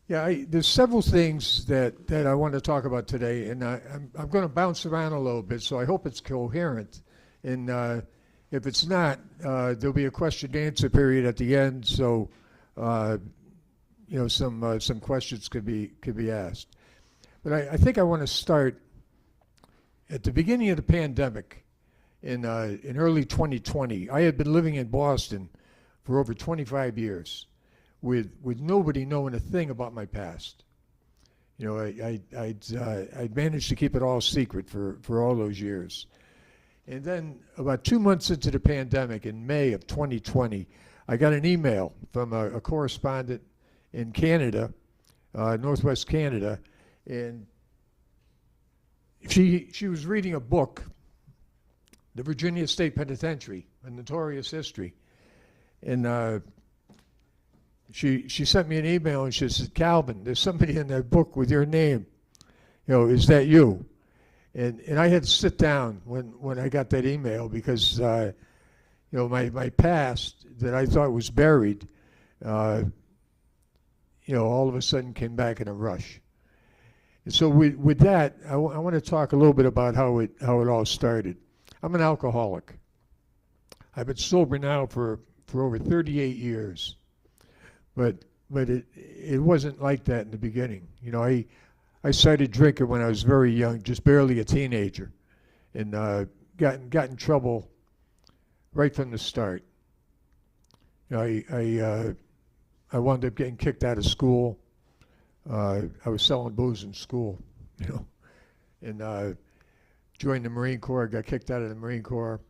Yeah, there's several things that I want to talk about today, and I'm going to bounce around a little bit, so I hope it's coherent. And if it's not, there'll be a question and answer period at the end, so uh, some questions could be asked. But I think I want to start at the beginning of the pandemic in early 2020. I had been living in Boston for over 25 years with nobody knowing a thing about my past. I'd managed to keep it all secret for all those years. And then about 2 months into the pandemic, in May of 2020, I got an email from a correspondent in Canada, Northwest Canada, and she was reading a book, The Virginia State Penitentiary, A Notorious History. And she sent me an email and she said, Calvin, there's somebody in that book with your name. Is that you? And I had to sit down when I got that email because, my past that I thought was buried, all of a sudden came back in a rush. And so with that, I want to talk a little bit about how it all started. I'm an alcoholic. I've been sober now for over 38 years. But it wasn't like that in the beginning. I started drinking when I was very young, just barely a teenager, and got in trouble right from the start. I wound up getting kicked out of school. I was selling booze in school, and joined the Marine Corps. Got kicked out of the Marine Corps.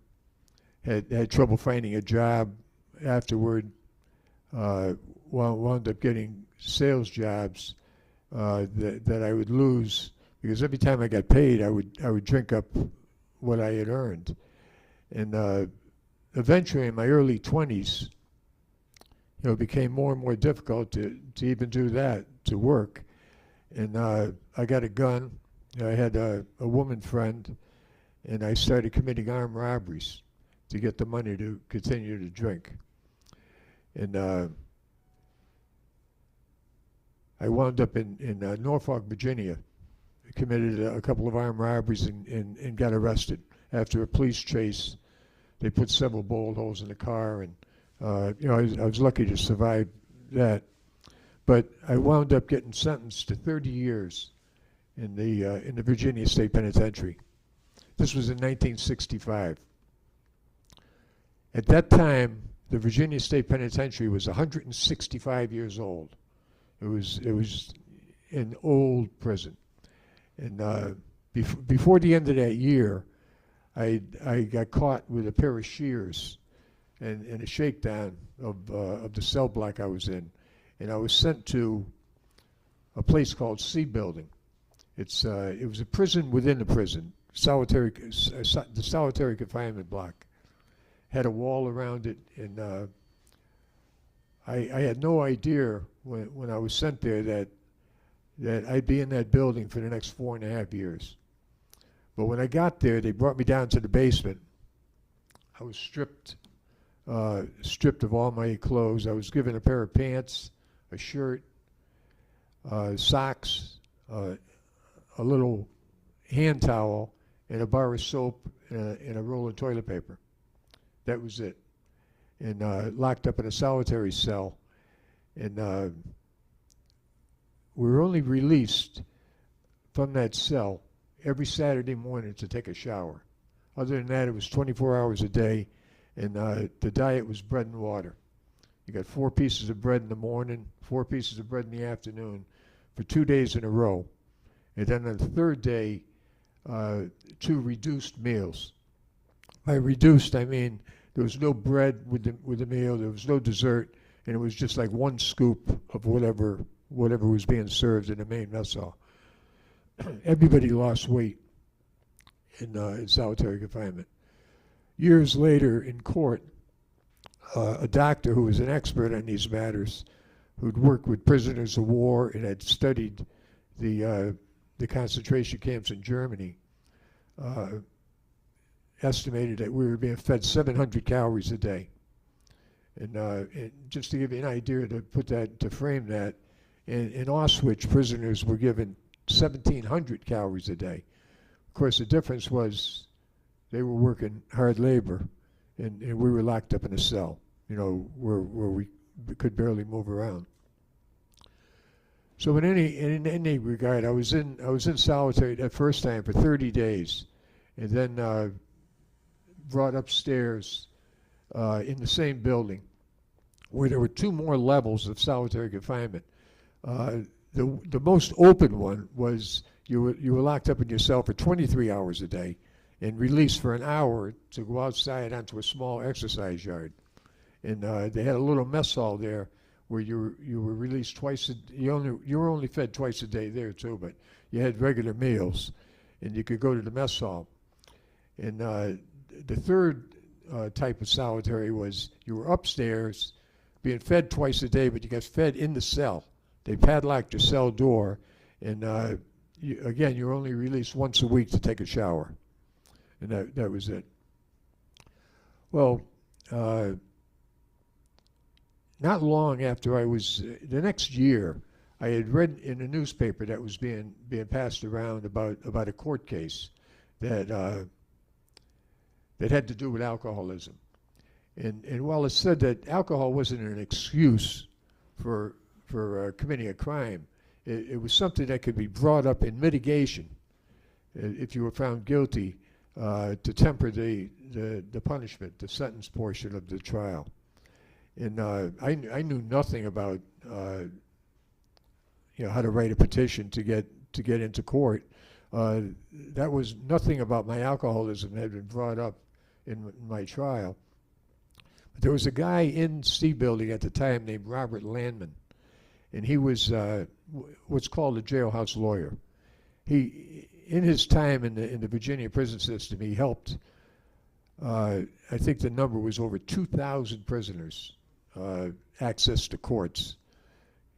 Had trouble finding a job afterward. Wound up getting sales jobs that I would lose because every time I got paid, I would drink up what I had earned, and eventually in my early 20s, it became more and more difficult to even do that, to work, and I got a gun. I had a woman friend, and I started committing armed robberies to get the money to continue to drink, and I wound up in Norfolk, Virginia, committed a couple of armed robberies and got arrested. After a police chase, they put several bullet holes in the car, and I was lucky to survive that. But I wound up getting sentenced to 30 years in the Virginia State Penitentiary. This was in 1965. At that time, the Virginia State Penitentiary was 165 years old. It was an old prison, and before the end of that year, I got caught with a pair of shears and a shakedown of the cell block I was in, and I was sent to a place called C Building. It was a prison within the prison, the solitary confinement block. Had a wall around it, and I had no idea when I was sent there that I'd be in that building for the next 4.5 years. But when I got there, they brought me down to the basement. I was stripped of all my clothes. I was given a pair of pants, a shirt, socks, a little hand towel, and a bar of soap and a roll of toilet paper. That was it. And locked up in a solitary cell. And we were only released from that cell every Saturday morning to take a shower. Other than that, it was 24 hours a day, and the diet was bread and water. You got 4 pieces of bread in the morning, 4 pieces of bread in the afternoon for 2 days in a row. And then on the third day, 2 reduced meals. By reduced, I mean there was no bread with the meal, there was no dessert, and it was just like 1 scoop of whatever was being served in the main mess hall. Everybody lost weight in solitary confinement. Years later in court, a doctor who was an expert on these matters, who'd worked with prisoners of war and had studied the concentration camps in Germany, estimated that we were being fed 700 calories a day. And just to give you an idea, to frame that, In Auschwitz, prisoners were given 1,700 calories a day. Of course, the difference was they were working hard labor, and we were locked up in a cell, where we could barely move around. So in any regard, I was in solitary that first time for 30 days, and then brought upstairs in the same building, where there were 2 more levels of solitary confinement. The most open one was you were locked up in your cell for 23 hours a day, and released for an hour to go outside onto a small exercise yard. And they had a little mess hall there where you were released twice. You were only fed twice a day there too, but you had regular meals, and you could go to the mess hall. And the third type of solitary was you were upstairs, being fed twice a day, but you got fed in the cell. They padlocked your cell door, and again, you were only released once a week to take a shower, and that was it. Well, not long after the next year, I had read in a newspaper that was being passed around about a court case that had to do with alcoholism. And while it said that alcohol wasn't an excuse for committing a crime, it was something that could be brought up in mitigation if you were found guilty to temper the punishment, the sentence portion of the trial. And I knew nothing about how to write a petition to get into court. That was nothing about my alcoholism that had been brought up in my trial. But there was a guy in C Building at the time named Robert Landman, and he was what's called a jailhouse lawyer. He, in his time in the Virginia prison system, he helped. I think the number was over 2,000 prisoners access to courts,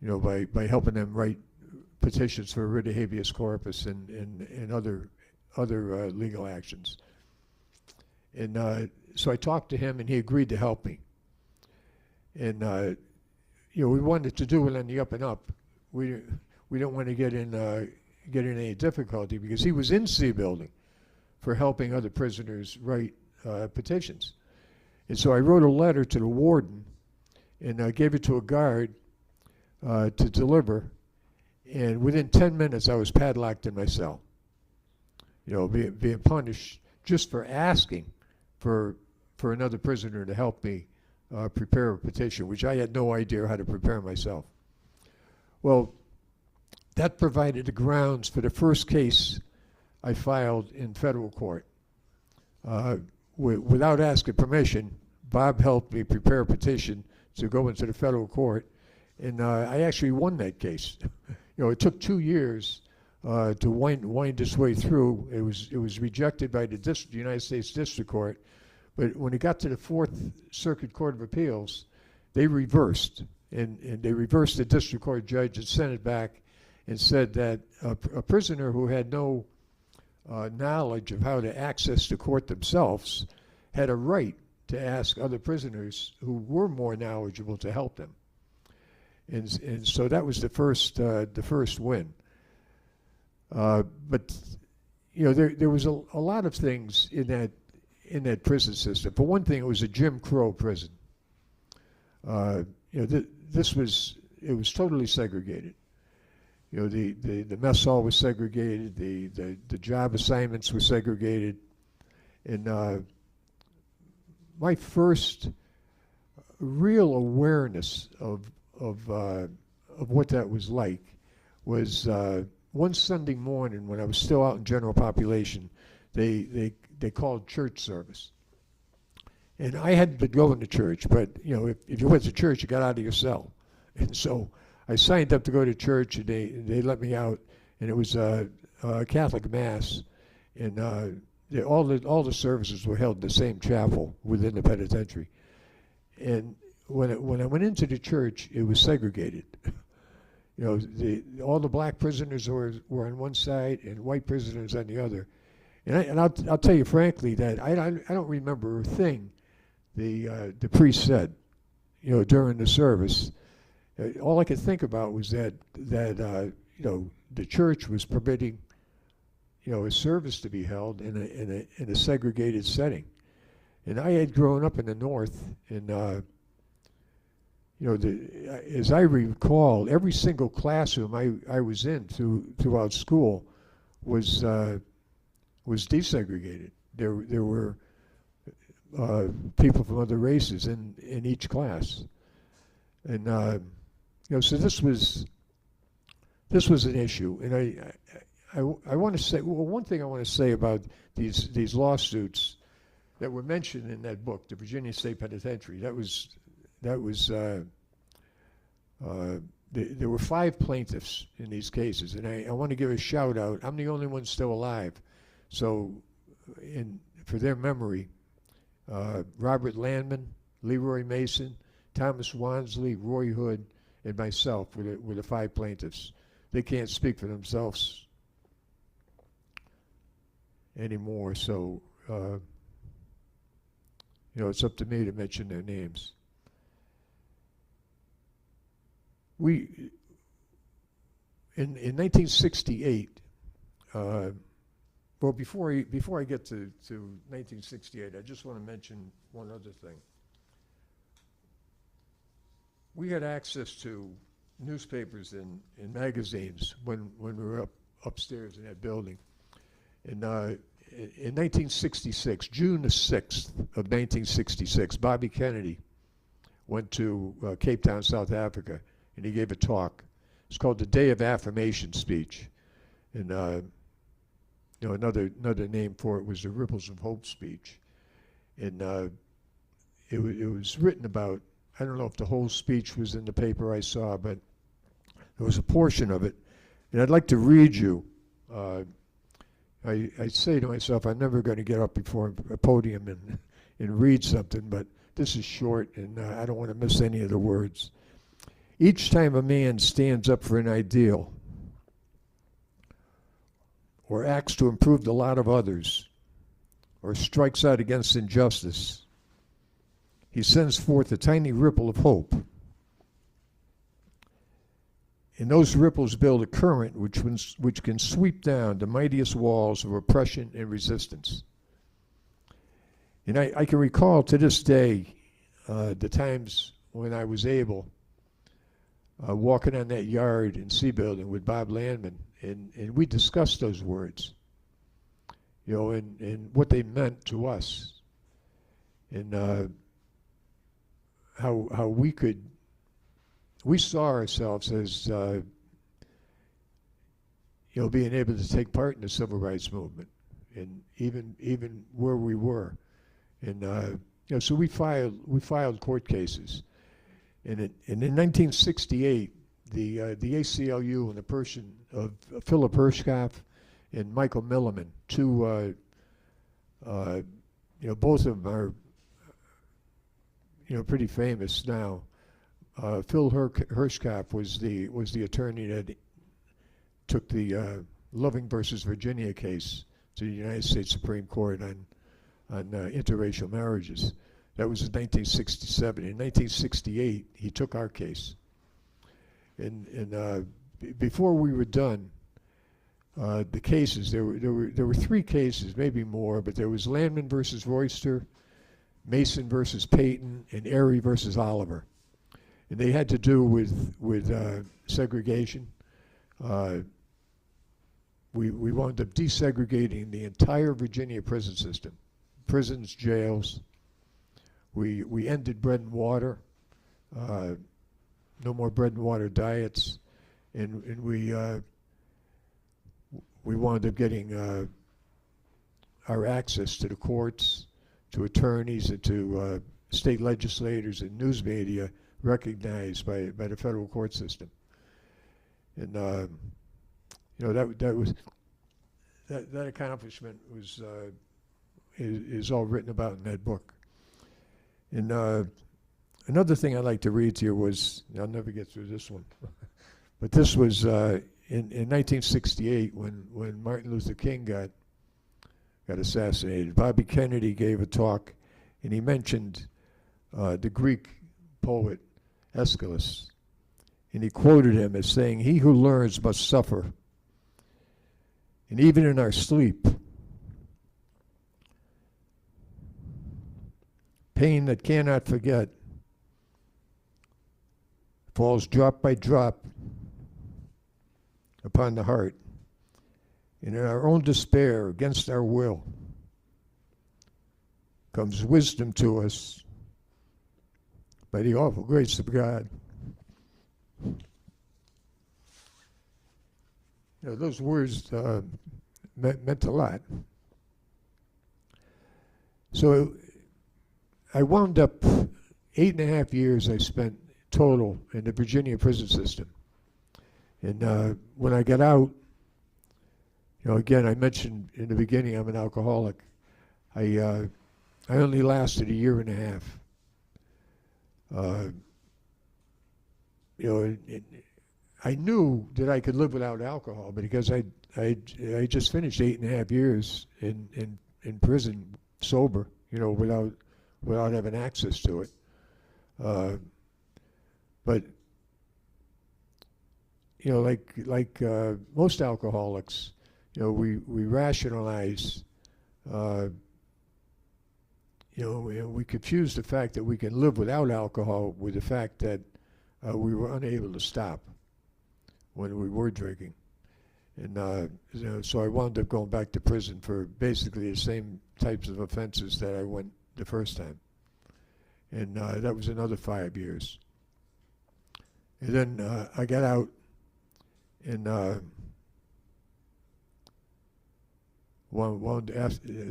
by helping them write petitions for writ of habeas corpus and other legal actions. And so I talked to him, and he agreed to help me. And we wanted to do it on the up and up. We don't want to get in any difficulty, because he was in C Building for helping other prisoners write petitions. And so I wrote a letter to the warden, and I gave it to a guard to deliver. And within 10 minutes, I was padlocked in my cell, being punished just for asking for another prisoner to help me prepare a petition, which I had no idea how to prepare myself. Well, that provided the grounds for the first case I filed in federal court. Without asking permission, Bob helped me prepare a petition to go into the federal court, and I actually won that case. It took 2 years to wind its way through. It was rejected by the United States District Court, but when it got to the Fourth Circuit Court of Appeals, they reversed, and they reversed the district court judge and sent it back, and said that a prisoner who had no knowledge of how to access the court themselves had a right to ask other prisoners who were more knowledgeable to help them. And so that was the first win. But there was a lot of things in that prison system. For one thing, it was a Jim Crow prison. It was totally segregated. The mess hall was segregated. The job assignments were segregated, and my first real awareness of what that was like was one Sunday morning when I was still out in general population. They called church service, and I hadn't been going to church, but if you went to church, you got out of your cell, and so I signed up to go to church, and they let me out, and it was a Catholic mass, and all the services were held in the same chapel within the penitentiary. And when I went into the church, it was segregated. All the black prisoners were on one side and white prisoners on the other. And I'll tell you frankly that I don't remember a thing the priest said, during the service. all I could think about was that the church was permitting a service to be held in a segregated setting. And I had grown up in the North, and as I recall, every single classroom I was in throughout school was desegregated. There were people from other races in each class, and so this was an issue. And I want to say, well, one thing I want to say about these lawsuits that were mentioned in that book, the Virginia State Penitentiary. There were 5 plaintiffs in these cases, and I want to give a shout out. I'm the only one still alive, so for their memory, Robert Landman, Leroy Mason, Thomas Wansley, Roy Hood, and myself were the 5 plaintiffs. They can't speak for themselves anymore, so it's up to me to mention their names. In 1968, well, before I get to 1968, I just want to mention one other thing. We had access to newspapers and magazines when we were upstairs in that building. And in 1966, June the 6th of 1966, Bobby Kennedy went to Cape Town, South Africa, and he gave a talk. It's called the Day of Affirmation speech. And another name for it was the Ripples of Hope speech. And it was written about, I don't know if the whole speech was in the paper I saw, but there was a portion of it. And I'd like to read you. I say to myself, I'm never going to get up before a podium and read something, but this is short, and I don't want to miss any of the words. Each time a man stands up for an ideal or acts to improve the lot of others or strikes out against injustice, he sends forth a tiny ripple of hope. And those ripples build a current which can sweep down the mightiest walls of oppression and resistance. And I can recall to this day the times when I was able, walking on that yard in C Building with Bob Landman, and we discussed those words, and what they meant to us, and how we saw ourselves as being able to take part in the civil rights movement, and even where we were, and so we filed court cases, and in 1968, the ACLU and the person of Philip Hirschkopf and Michael Milliman, two both of them are pretty famous now. Phil Hirschkopf was the attorney that took the Loving versus Virginia case to the United States Supreme Court on interracial marriages. That was in 1967. In 1968, he took our case. And before we were done, the cases, there were 3 cases, maybe more, but there was Landman versus Royster, Mason versus Payton, and Arey versus Oliver. And they had to do with segregation. We wound up desegregating the entire Virginia prison system, prisons, jails. We ended bread and water, no more bread and water diets, and we wound up getting our access to the courts, to attorneys, and to state legislators and news media recognized by the federal court system. And that accomplishment is all written about in that book. And another thing I'd like to read to you was, I'll never get through this one, but this was in 1968 when Martin Luther King got assassinated. Bobby Kennedy gave a talk, and he mentioned the Greek poet Aeschylus. And he quoted him as saying, "He who learns must suffer. And even in our sleep, pain that cannot forget falls drop by drop upon the heart. And in our own despair, against our will, comes wisdom to us by the awful grace of God." You know, those words meant a lot. So I wound up 8.5 years I spent total in the Virginia prison system. And when I got out, you know, again, I mentioned in the beginning I'm an alcoholic. I only lasted 1.5 years. You know, I knew that I could live without alcohol, but because I just finished 8.5 years in prison sober, you know, without having access to it. But you know, like most alcoholics, you know, we rationalize. You know, we confuse the fact that we can live without alcohol with the fact that we were unable to stop when we were drinking. And you know, so I wound up going back to prison for basically the same types of offenses that I went the first time. And that was another 5 years. And then I got out and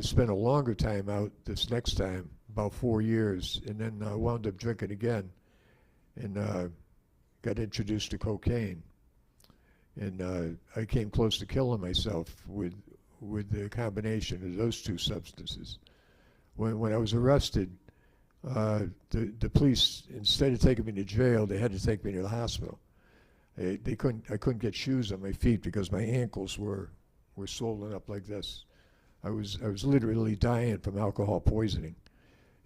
spent a longer time out this next time, about 4 years, and then wound up drinking again, and got introduced to cocaine, and I came close to killing myself with the combination of those two substances. When I was arrested, the police, instead of taking me to jail, they had to take me to the hospital. I couldn't get shoes on my feet because my ankles were swollen up like this. I was literally dying from alcohol poisoning,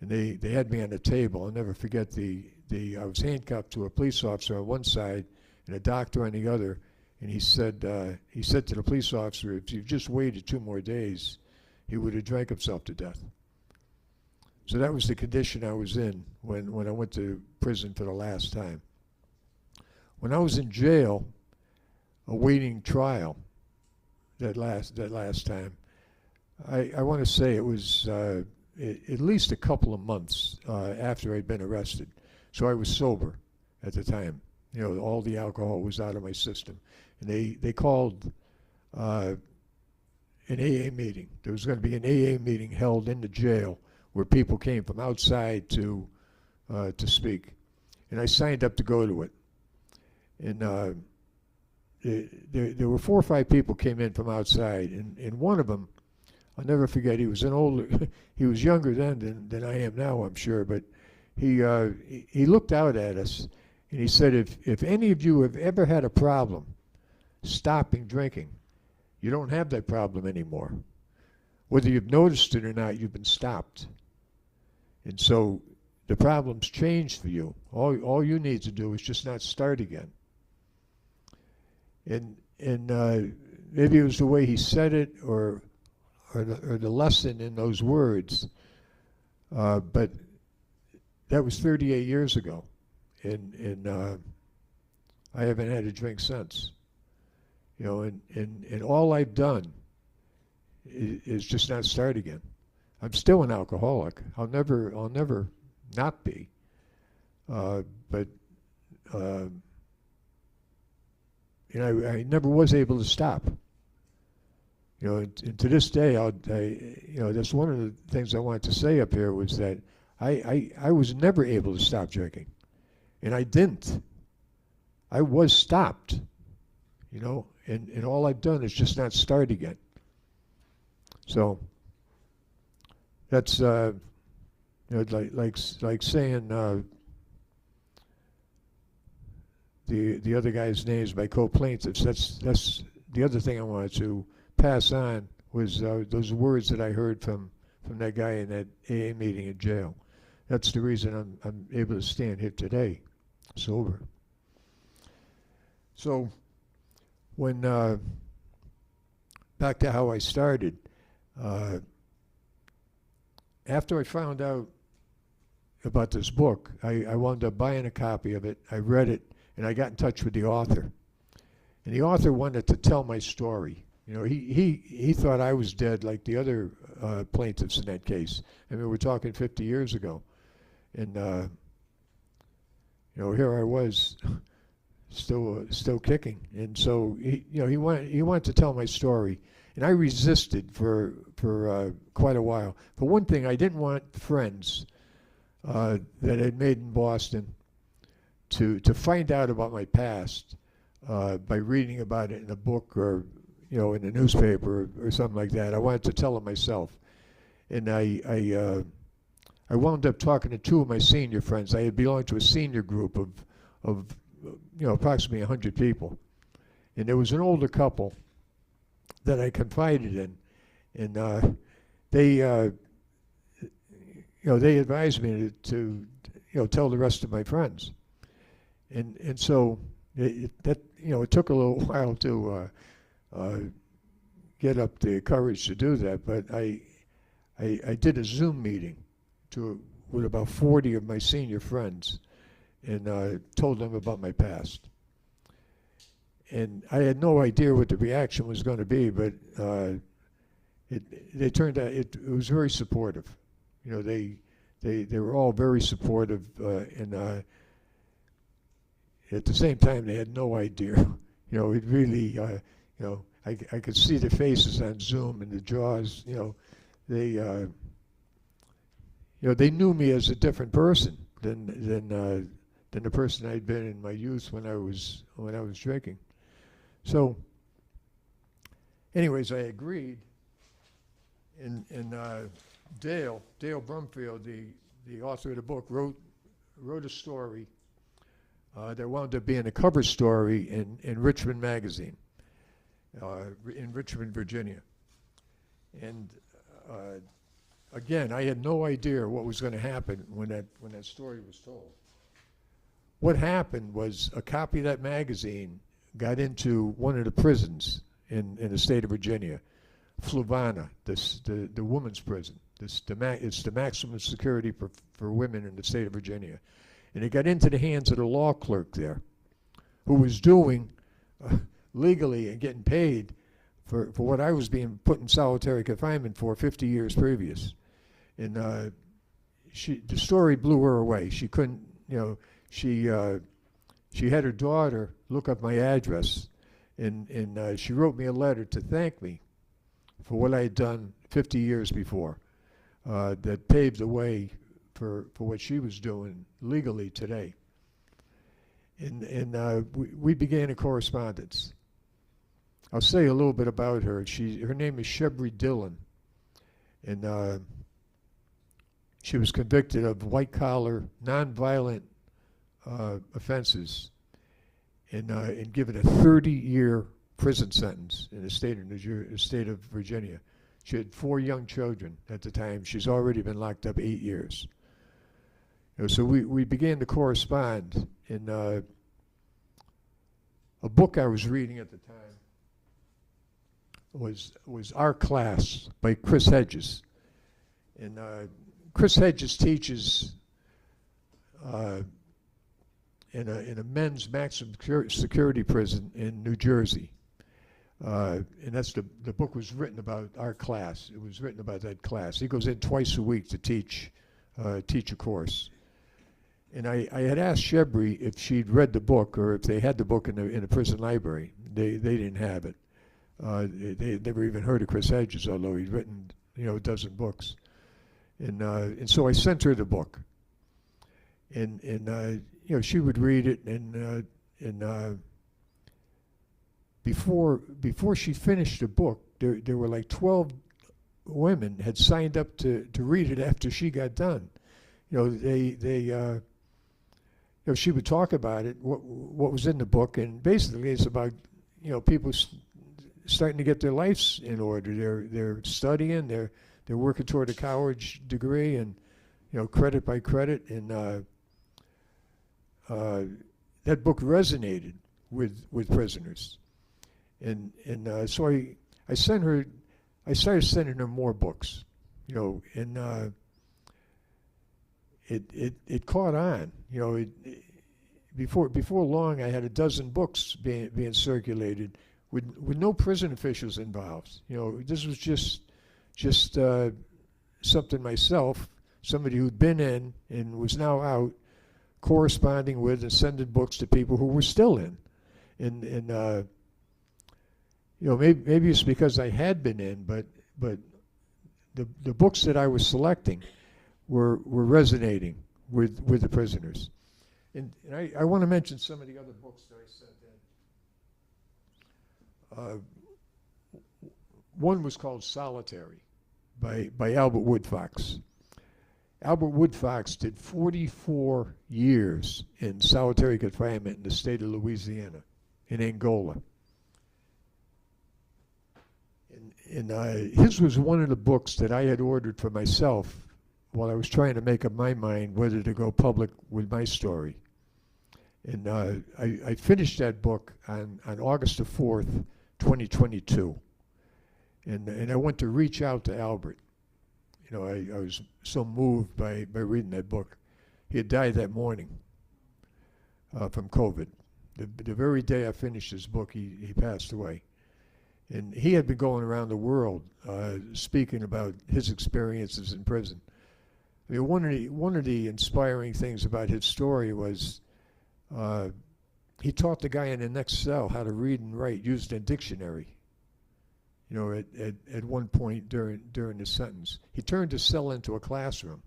and they had me on a table. I'll never forget I was handcuffed to a police officer on one side and a doctor on the other, and he said to the police officer, if you just waited 2 more days, he would have drank himself to death. So that was the condition I was in when I went to prison for the last time. When I was in jail, awaiting trial, that last time, I want to say it was at least a couple of months after I'd been arrested. So I was sober at the time. You know, all the alcohol was out of my system. And they called an AA meeting. There was going to be an AA meeting held in the jail where people came from outside to speak. And I signed up to go to it. And there were 4 or 5 people came in from outside, and one of them, I'll never forget, he was he was younger then than I am now, I'm sure, but he looked out at us and he said, if any of you have ever had a problem stopping drinking, you don't have that problem anymore. Whether you've noticed it or not, you've been stopped. And so the problem's changed for you. All you need to do is just not start again. And maybe it was the way he said it or the lesson in those words, but that was 38 years ago, and I haven't had a drink since. You know, and all I've done is just not start again. I'm still an alcoholic. I'll never not be, but. You know, I never was able to stop. You know, and to this day, you know, that's one of the things I wanted to say up here was that I was never able to stop drinking, and I didn't. I was stopped, you know, and all I've done is just not start again. So that's you know, like saying. The other guy's names by co-plaintiffs. That's the other thing I wanted to pass on was those words that I heard from that guy in that AA meeting in jail. That's the reason I'm able to stand here today, sober. So when back to how I started, uh, after I found out about this book, I wound up buying a copy of it. I read it, and I got in touch with the author. And the author wanted to tell my story. You know, he thought I was dead like the other plaintiffs in that case. I mean, we're talking 50 years ago. And, you know, here I was still kicking. And so, he wanted to tell my story. And I resisted for quite a while. For one thing, I didn't want friends that I'd made in Boston to find out about my past by reading about it in a book or in a newspaper or something like that. I wanted to tell them myself, and I wound up talking to two of my senior friends. I had belonged to a senior group of approximately 100 people, and there was an older couple that I confided in, and they they advised me to tell the rest of my friends, and so it took a little while to get up the courage to do that, but I did a Zoom meeting with about 40 of my senior friends, and told them about my past. And I had no idea what the reaction was going to be, but they turned out it was very supportive. They were all very supportive, and at the same time they had no idea. It really, I could see the faces on Zoom and the jaws. They knew me as a different person than the person I'd been in my youth when I was drinking. So, anyways, I agreed, and Dale Brumfield, the author of the book, wrote a story that wound up being a cover story in Richmond Magazine, in Richmond, Virginia. And again, I had no idea what was going to happen when that story was told. What happened was a copy of that magazine got into one of the prisons in the state of Virginia, Fluvanna, the women's prison. It's the maximum security for women in the state of Virginia. And it got into the hands of the law clerk there, who was doing legally and getting paid for what I was being put in solitary confinement for 50 years previous. And the story blew her away. She couldn't, she had her daughter look up my address, and she wrote me a letter to thank me for what I had done 50 years before, that paved the way for what she was doing legally today. And we began a correspondence. I'll say a little bit about her. Her name is Shebri Dillon, and she was convicted of white-collar, nonviolent offenses, and given a 30-year prison sentence in the state of Virginia. She had 4 young children at the time. She's already been locked up 8 years. So we began to correspond. In a book I was reading at the time was Our Class by Chris Hedges. And Chris Hedges teaches in a men's maximum security prison in New Jersey. And that's the book was written about our class. It was written about that class. He goes in twice a week to teach a course. And I had asked Shebri if she'd read the book or if they had the book in the prison library. They didn't have it. They had never even heard of Chris Hedges, although he'd written a dozen books. And so I sent her the book. And she would read it, and before she finished the book, there were like 12 women had signed up to read it after she got done. She would talk about it, what was in the book, and basically it's about people starting to get their lives in order. They're studying, they're working toward a college degree, and credit by credit, and that book resonated with prisoners, and so I sent her. I started sending her more books, and it caught on. Before long, I had a dozen books being circulated with no prison officials involved. This was just something myself, somebody who'd been in and was now out, corresponding with and sending books to people who were still in, and maybe it's because I had been in, but the books that I was selecting were resonating with the prisoners. And I want to mention some of the other books that I sent in. One was called Solitary by Albert Woodfox. Albert Woodfox did 44 years in solitary confinement in the state of Louisiana, in Angola. And his was one of the books that I had ordered for myself while I was trying to make up my mind whether to go public with my story. And I finished that book on August the 4th, 2022. And I went to reach out to Albert. I was so moved by reading that book. He had died that morning from COVID. The very day I finished his book, he passed away. And he had been going around the world speaking about his experiences in prison. I mean, one of the inspiring things about his story was he taught the guy in the next cell how to read and write using a dictionary. At one point during the sentence, he turned the cell into a classroom.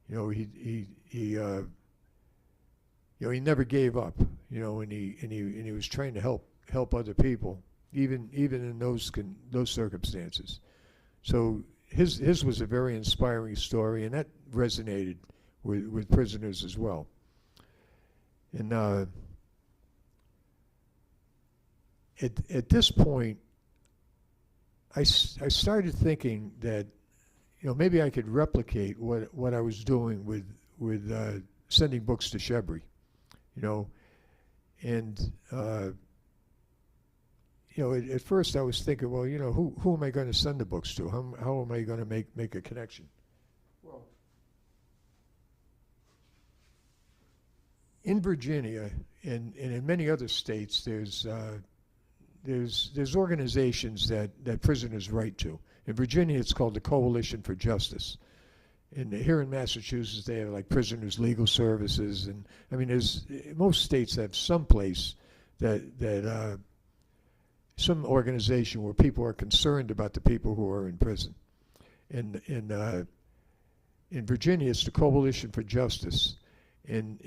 He never gave up. And he was trying to help other people, even in those circumstances. So his was a very inspiring story, and that resonated with prisoners as well. And at this point, I started thinking that maybe I could replicate what I was doing with sending books to Shebri, and at first I was thinking, well, who am I going to send the books to? How am I going to make a connection? Well, in Virginia and in many other states, there's organizations that prisoners write to. In Virginia, it's called the Coalition for Justice. And here in Massachusetts, they have like Prisoners Legal Services, and I mean, most states have some place that some organization where people are concerned about the people who are in prison. And in Virginia, it's the Coalition for Justice, and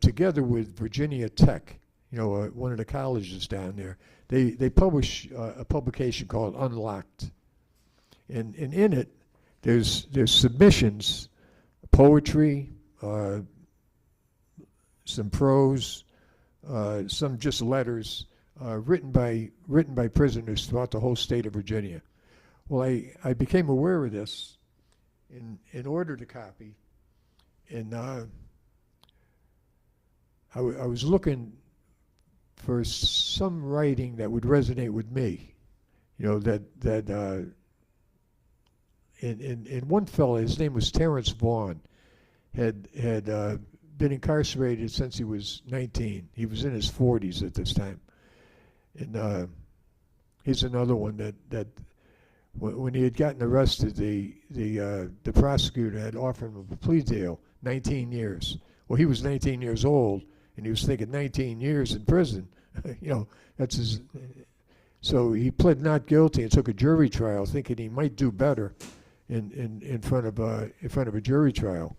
together with Virginia Tech, one of the colleges down there, they publish a publication called Unlocked, and in it there's submissions, poetry, some prose, some just letters written by prisoners throughout the whole state of Virginia. Well, I became aware of this and ordered a copy, and I was looking for some writing that would resonate with me, and one fellow, his name was Terrence Vaughn, had been incarcerated since he was 19. He was in his 40s at this time, and he's another one that when he had gotten arrested, the prosecutor had offered him a plea deal, 19 years. Well, he was 19 years old, and he was thinking 19 years in prison, that's his. So he pled not guilty and took a jury trial, thinking he might do better in front of a jury trial.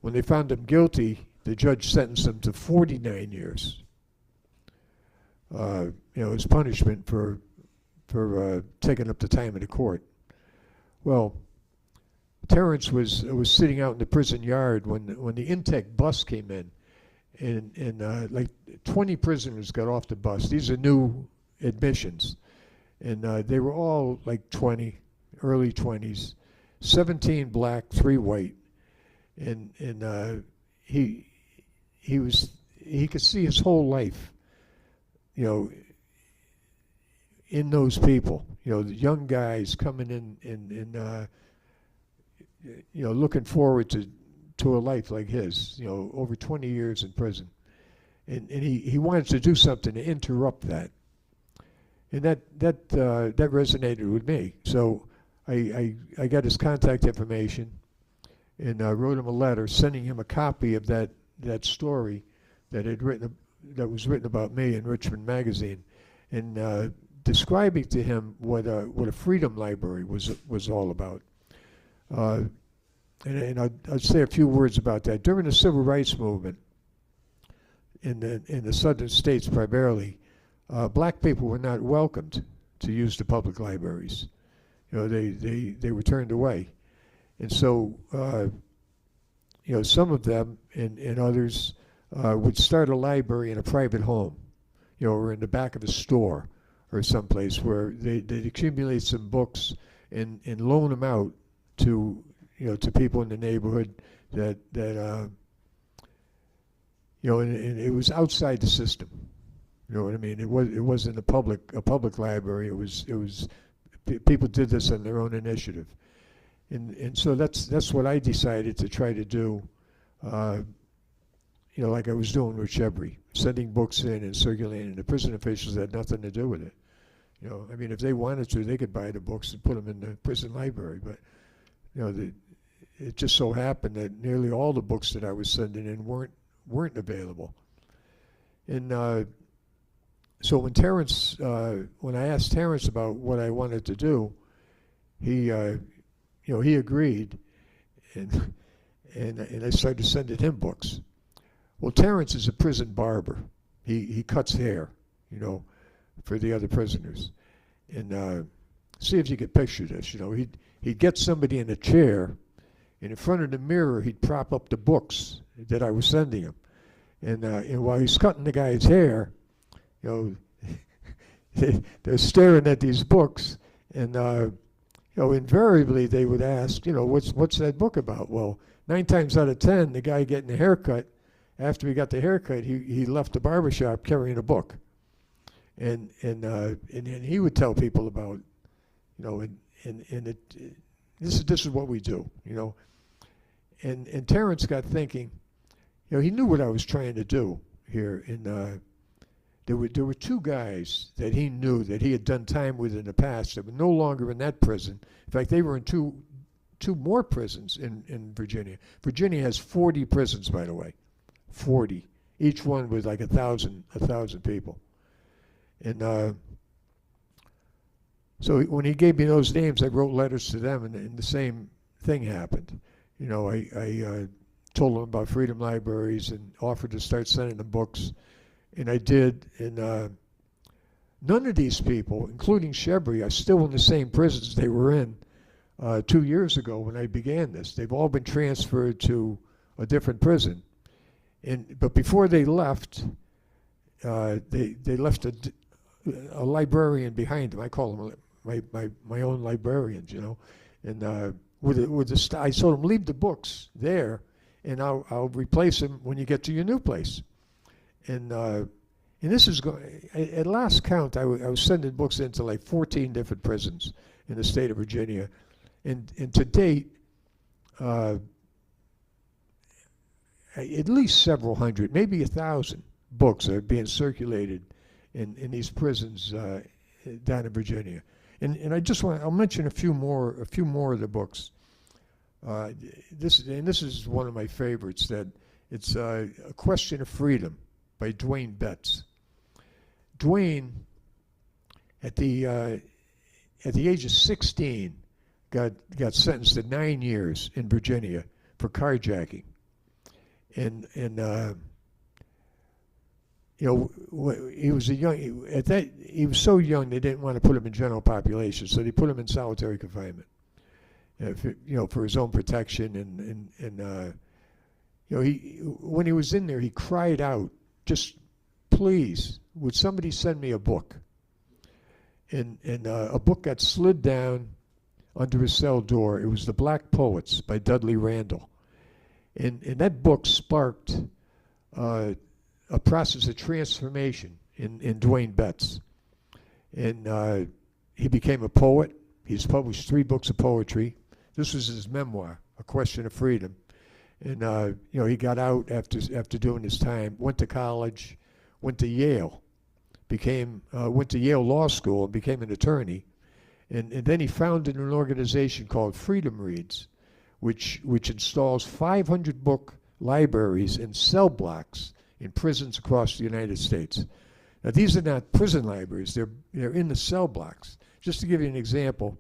When they found him guilty, the judge sentenced him to 49 years. As punishment for taking up the time of the court. Well, Terrence was sitting out in the prison yard when the intake bus came in, and like 20 prisoners got off the bus. These are new admissions, and they were all like 20, early 20s, 17 black, 3 white, and he was he could see his whole life, you know, in those people. You know, the young guys coming in you know, looking forward to a life like his. You know, over 20 years in prison, and he wanted to do something to interrupt that, and that resonated with me. So I got his contact information, and wrote him a letter sending him a copy of that story that was written about me in Richmond Magazine, and describing to him what a freedom library was all about. And I'd say a few words about that. During the civil rights movement in the southern states primarily, black people were not welcomed to use the public libraries. You know, they were turned away. And so, you know, some of them and others would start a library in a private home, you know, or in the back of a store or someplace where they'd accumulate some books and loan them out to, you know, to people in the neighborhood that you know, and it was outside the system. You know what I mean? It wasn't a public library. It was people did this on their own initiative. And so that's what I decided to try to do, you know, like I was doing with Chebry, sending books in and circulating. The prison officials had nothing to do with it. You know, I mean, if they wanted to, they could buy the books and put them in the prison library. But, you know, it just so happened that nearly all the books that I was sending in weren't available. And so when I asked Terrence about what I wanted to do, he you know, he agreed, and I started sending him books. Well, Terrence is a prison barber. He cuts hair, you know, for the other prisoners. And see if you could picture this. You know, he'd get somebody in a chair, and in front of the mirror, he'd prop up the books that I was sending him. And while he's cutting the guy's hair, you know, they're staring at these books, and you know, invariably they would ask, you know, what's that book about? Well, 9 times out of 10, the guy getting a haircut, after he got the haircut, he left the barbershop carrying a book, and he would tell people about, you know, this is what we do, you know, and Terrence got thinking, you know, he knew what I was trying to do here. There were 2 guys that he knew that he had done time with in the past that were no longer in that prison. In fact, they were in two more prisons in Virginia. Virginia has 40 prisons, by the way, 40. Each one with like 1,000 people. And so when he gave me those names, I wrote letters to them, and the same thing happened. You know, I told them about freedom libraries and offered to start sending them books. And I did, and none of these people, including Chebry, are still in the same prisons they were in 2 years ago when I began this. They've all been transferred to a different prison. But before they left, they left a librarian behind them. I call them my own librarians, you know. And I told them, leave the books there, and I'll replace them when you get to your new place. And this is going. At last count, I was sending books into like 14 different prisons in the state of Virginia, and to date, at least several hundred, maybe 1,000 books are being circulated in these prisons down in Virginia. And I'll mention a few more of the books. This is one of my favorites. That it's A Question of Freedom by Dwayne Betts. Dwayne, at the age of 16, got sentenced to 9 years in Virginia for carjacking, and you know, he was he was so young they didn't want to put him in general population, so they put him in solitary confinement, for his own protection, and you know, when he was in there, he cried out, just please, would somebody send me a book? And a book got slid down under his cell door. It was The Black Poets by Dudley Randall. And that book sparked a process of transformation in Dwayne Betts. And he became a poet. He's published 3 books of poetry. This was his memoir, A Question of Freedom. And he got out after doing his time, went to college, went to Yale, went to Yale Law School and became an attorney. And then he founded an organization called Freedom Reads, which installs 500 book libraries in cell blocks in prisons across the United States. Now, these are not prison libraries. They're in the cell blocks. Just to give you an example,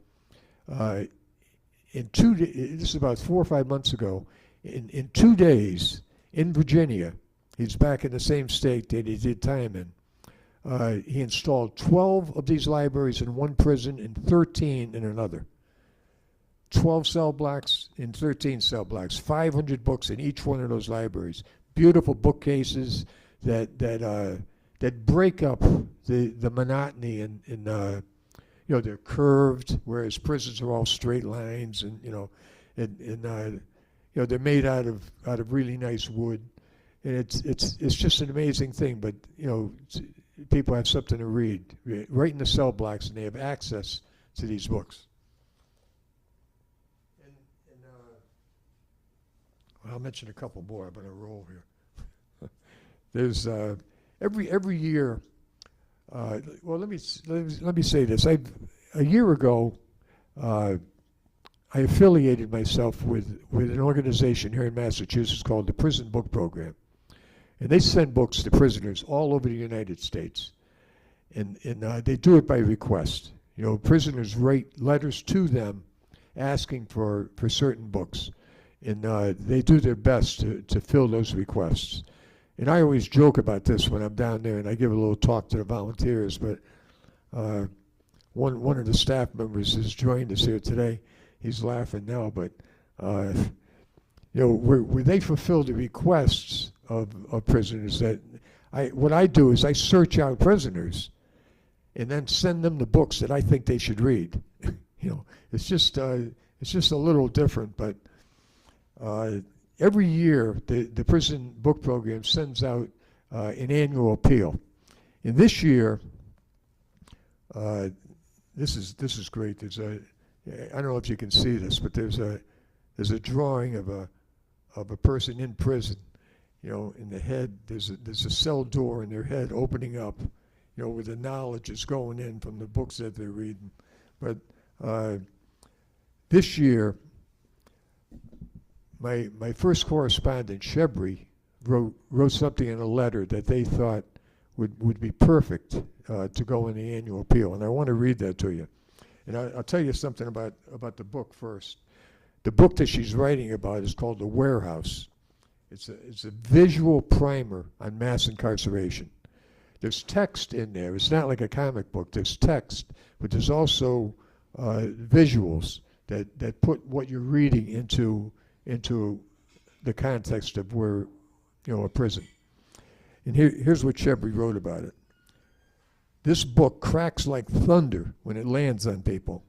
this is about 4 or 5 months ago, in 2 days in Virginia, he's back in the same state that he did time in. He installed 12 of these libraries in one prison and 13 in another. 12 cell blocks in 13 cell blocks, 500 books in each one of those libraries. Beautiful bookcases that break up the monotony and they're curved, whereas prisons are all straight lines, and they're made out of really nice wood, and it's just an amazing thing. But people have something to read right in the cell blocks, and they have access to these books. I'll mention a couple more. I'm on a roll here. There's every year. Well, let me say this. A year ago, I affiliated myself with an organization here in Massachusetts called the Prison Book Program, and they send books to prisoners all over the United States, and they do it by request. Prisoners write letters to them asking for certain books, and they do their best to fill those requests. And I always joke about this when I'm down there, and I give a little talk to the volunteers. But one of the staff members has joined us here today. He's laughing now, but where they fulfill the requests of prisoners. What I do is I search out prisoners, and then send them the books that I think they should read. It's just a little different, but. Every year, the Prison Book Program sends out an annual appeal. And this year, this is great. I don't know if you can see this, but there's a drawing of a person in prison. In the head, there's a cell door in their head opening up. Where the knowledge is going in from the books that they're reading. But this year. My first correspondent, Shebri, wrote something in a letter that they thought would be perfect to go in the annual appeal, and I want to read that to you. And I'll tell you something about the book first. The book that she's writing about is called The Warehouse. It's a visual primer on mass incarceration. There's text in there. It's not like a comic book. There's text, but there's also visuals that put what you're reading into the context of where, a prison. And here's what Shebri wrote about it. This book cracks like thunder when it lands on people.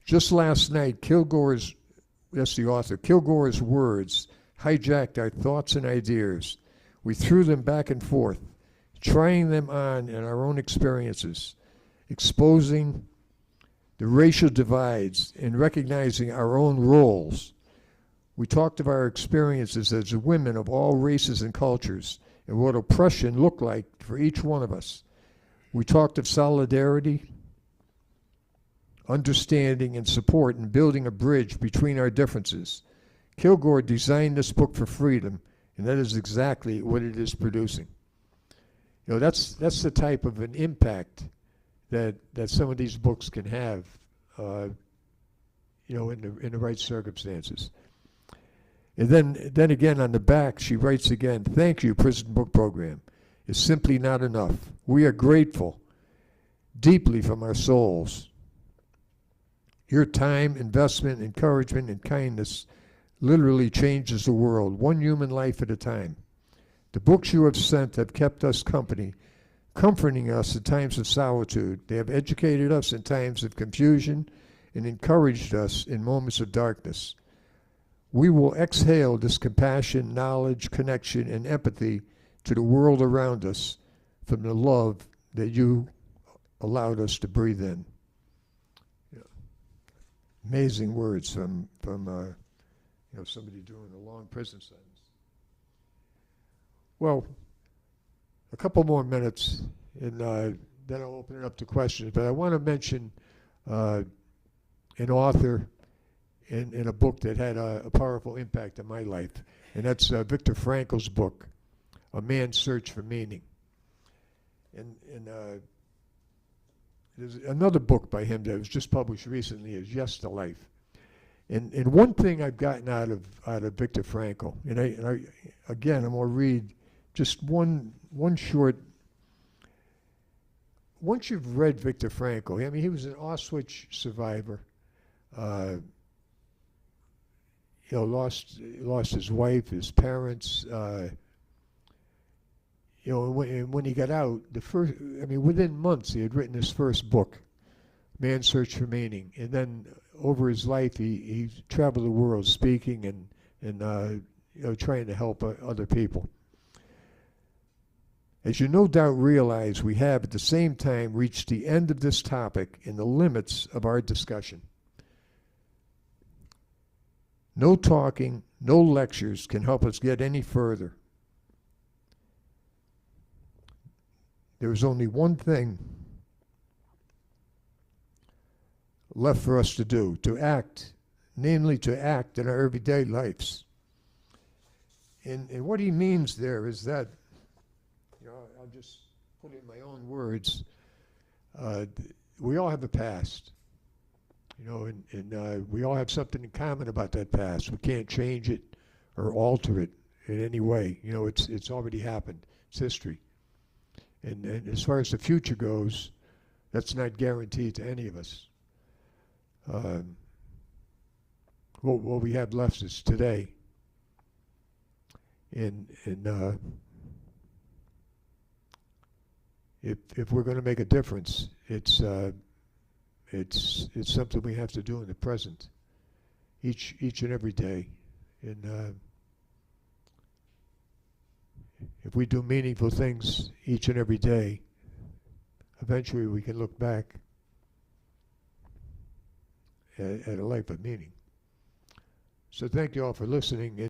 Just last night, that's the author, Kilgore's words hijacked our thoughts and ideas. We threw them back and forth, trying them on in our own experiences, exposing the racial divides and recognizing our own roles. We talked of our experiences as women of all races and cultures and what oppression looked like for each one of us. We talked of solidarity, understanding, and support in building a bridge between our differences. Kilgore designed this book for freedom, and that is exactly what it is producing. That's the type of an impact that some of these books can have, in the right circumstances. And then again on the back, she writes again, "Thank you, Prison Book Program. It's simply not enough. We are grateful deeply from our souls. Your time, investment, encouragement, and kindness literally changes the world, one human life at a time. The books you have sent have kept us company, comforting us in times of solitude. They have educated us in times of confusion and encouraged us in moments of darkness. We will exhale this compassion, knowledge, connection, and empathy to the world around us from the love that you allowed us to breathe in. Yeah. Amazing words from somebody doing a long prison sentence. Well, a couple more minutes, and then I'll open it up to questions. But I want to mention an author in a book that had a powerful impact on my life, and that's Viktor Frankl's book, A Man's Search for Meaning. And there's another book by him that was just published recently, is Yes to Life. And one thing I've gotten out of Viktor Frankl, and I again, I'm going to read just one short. Once you've read Viktor Frankl, I mean, he was an Auschwitz survivor. Lost his wife, his parents. When he got out, within months he had written his first book, Man's Search for Meaning, and then over his life he traveled the world speaking and trying to help other people. As you no doubt realize, we have at the same time reached the end of this topic and the limits of our discussion. No talking, no lectures can help us get any further. There is only one thing left for us to do, to act, namely to act in our everyday lives. And what he means there is that, I'll just put it in my own words, we all have a past. And we all have something in common about that past. We can't change it or alter it in any way. It's already happened. It's history. And as far as the future goes, that's not guaranteed to any of us. What we have left is today. And if we're going to make a difference, it's something we have to do in the present, each and every day. And if we do meaningful things each and every day, eventually we can look back at a life of meaning. So thank you all for listening.